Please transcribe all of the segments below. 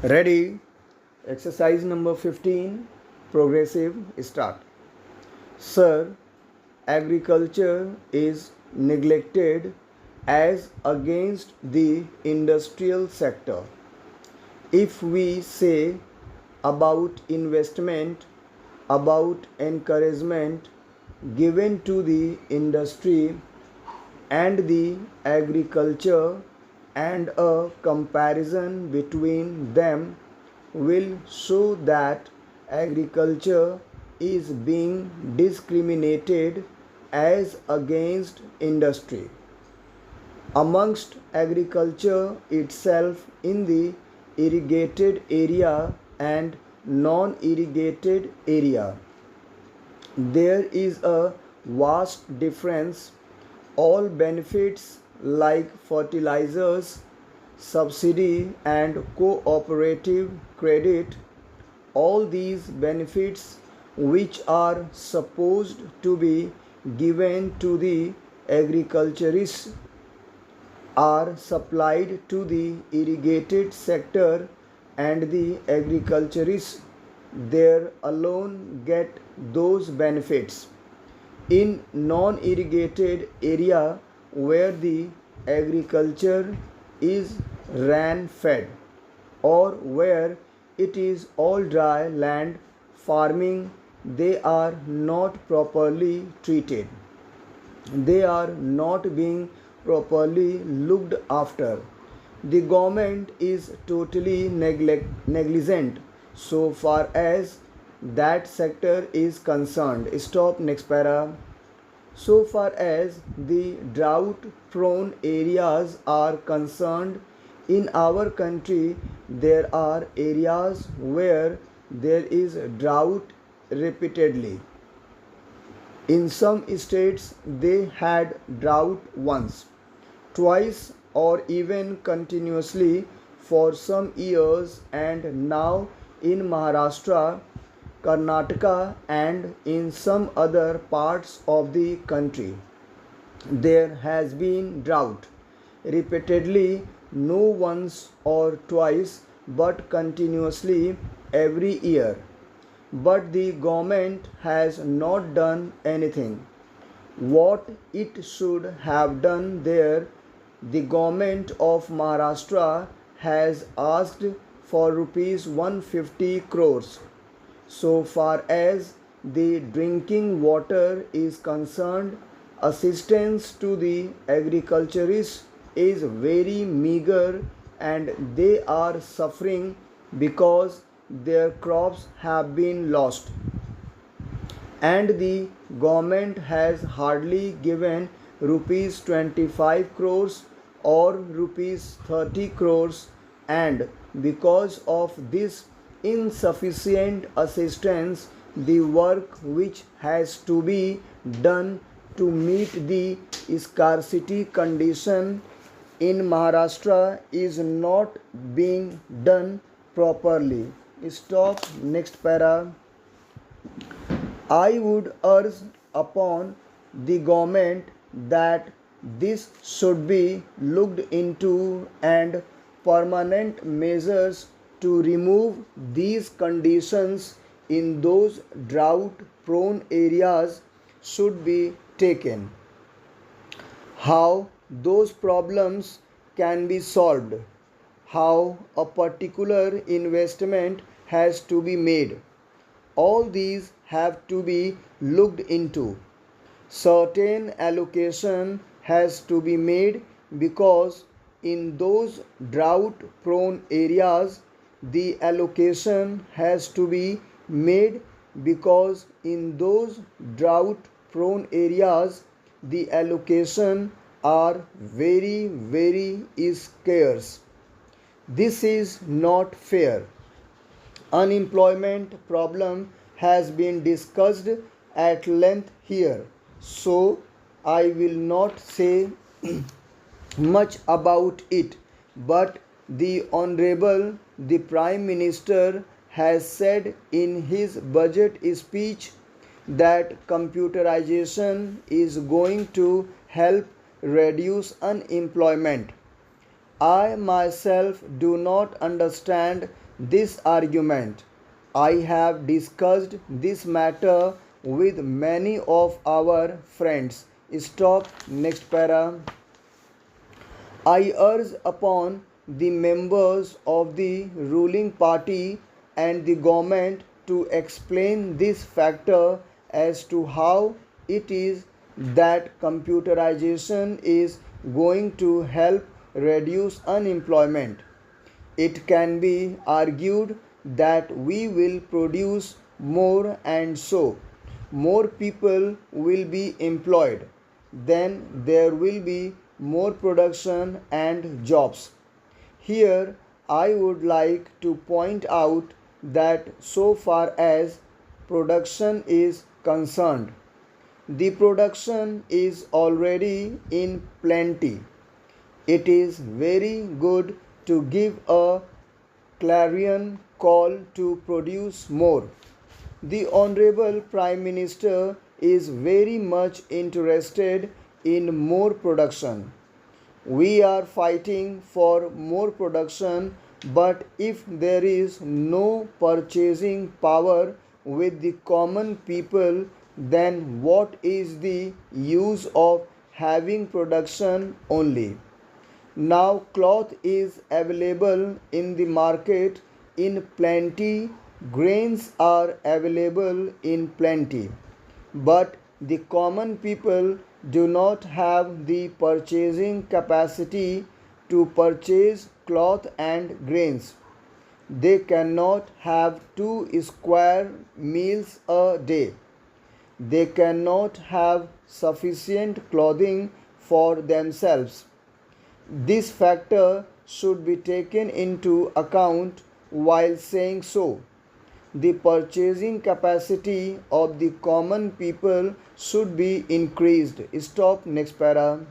Ready? Exercise number 15. Progressive start. Sir, agriculture is neglected as against the industrial sector. If we say about investment, about encouragement given to the industry and the agriculture, and a comparison between them will show that agriculture is being discriminated as against industry. Amongst agriculture itself in the irrigated area and non irrigated area, there is a vast difference. All benefits like fertilizers, subsidy, and cooperative credit, all these benefits which are supposed to be given to the agriculturists are supplied to the irrigated sector, and the agriculturists there alone get those benefits. In non-irrigated area where the agriculture is ran fed, or where it is all dry land farming, they are not properly treated, they are not being properly looked after. The government is totally negligent so far as that sector is concerned. Stop, next para. So far as the drought prone areas are concerned, in our country there are areas where there is drought repeatedly. In some states they had drought once, twice, or even continuously for some years, and now in Maharashtra, Karnataka, and in some other parts of the country there has been drought repeatedly, no once or twice, but continuously every year. But the government has not done anything. What it should have done there, the government of Maharashtra has asked for rupees 150 crores. So far as the drinking water is concerned, assistance to the agriculturists is very meager, and they are suffering because their crops have been lost, and the government has hardly given rupees 25 crores or rupees 30 crores, and because of this insufficient assistance, the work which has to be done to meet the scarcity condition in Maharashtra is not being done properly. Stop, next para. I would urge upon the government that this should be looked into, and permanent measures to remove these conditions in those drought prone areas should be taken. How those problems can be solved, how a particular investment has to be made, all these have to be looked into. Certain allocation has to be made, because in those drought prone areas the allocation has to be made, because in those drought prone areas the allocation are very scarce. This is not fair. Unemployment problem has been discussed at length here, so I will not say much about it, but the Honorable the Prime Minister has said in his budget speech that computerization is going to help reduce unemployment. I myself do not understand this argument. I have discussed this matter with many of our friends. Stop. Next para. I urge upon the members of the ruling party and the government to explain this factor as to how it is that computerization is going to help reduce unemployment. It can be argued that we will produce more and so more people will be employed. Then there will be more production and jobs. Here, I would like to point out that so far as production is concerned, the production is already in plenty. It is very good to give a clarion call to produce more. The Honorable Prime Minister is very much interested in more production. We are fighting for more production, but if there is no purchasing power with the common people, then what is the use of having production only? Now cloth is available in the market in plenty, grains are available in plenty, but the common people do not have the purchasing capacity to purchase cloth and grains. They cannot have 2 square meals a day. They cannot have sufficient clothing for themselves. This factor should be taken into account while saying so. The purchasing capacity of the common people should be increased. Stop. Next para.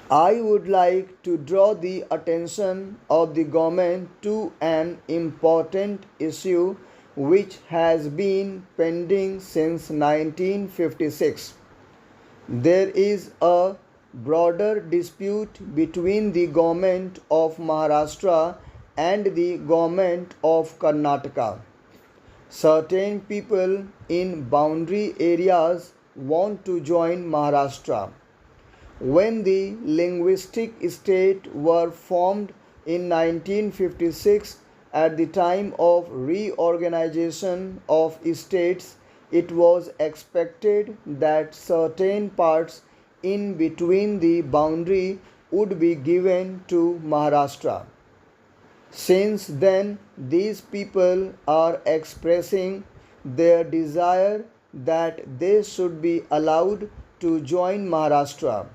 I would like to draw the attention of the government to an important issue which has been pending since 1956. There is a broader dispute between the government of Maharashtra and the government of Karnataka. Certain people in boundary areas want to join Maharashtra. When the linguistic state were formed in 1956 at the time of reorganization of states, it was expected that certain parts in between the boundary would be given to Maharashtra. Since then, these people are expressing their desire that they should be allowed to join Maharashtra.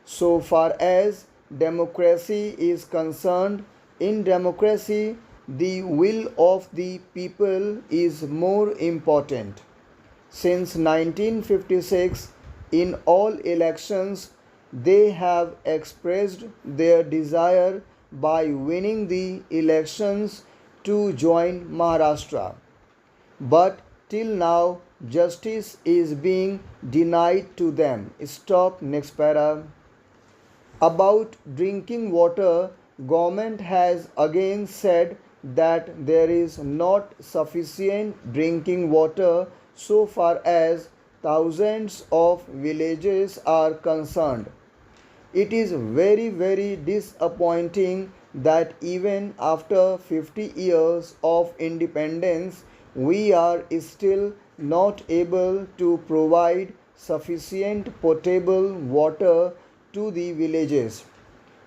So far as democracy is concerned, in democracy, the will of the people is more important. Since 1956, in all elections, they have expressed their desire by winning the elections to join Maharashtra. But till now, justice is being denied to them. Stop. Next para. About drinking water, government has again said that there is not sufficient drinking water so far as thousands of villages are concerned. It is very disappointing that even after 50 years of independence, we are still not able to provide sufficient potable water to the villages.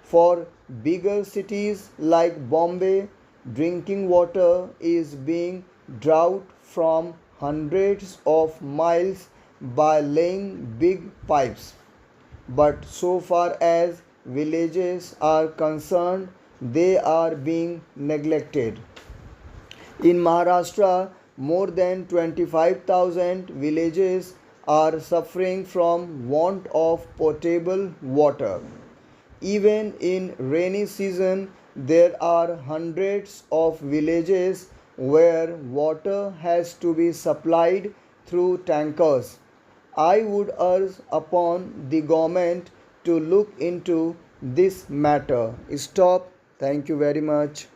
For bigger cities like Bombay, drinking water is being brought from hundreds of miles by laying big pipes. But so far as villages are concerned, they are being neglected. In Maharashtra, more than 25,000 villages are suffering from want of potable water. Even in rainy season, there are hundreds of villages where water has to be supplied through tankers. I would urge upon the government to look into this matter. Stop. Thank you very much.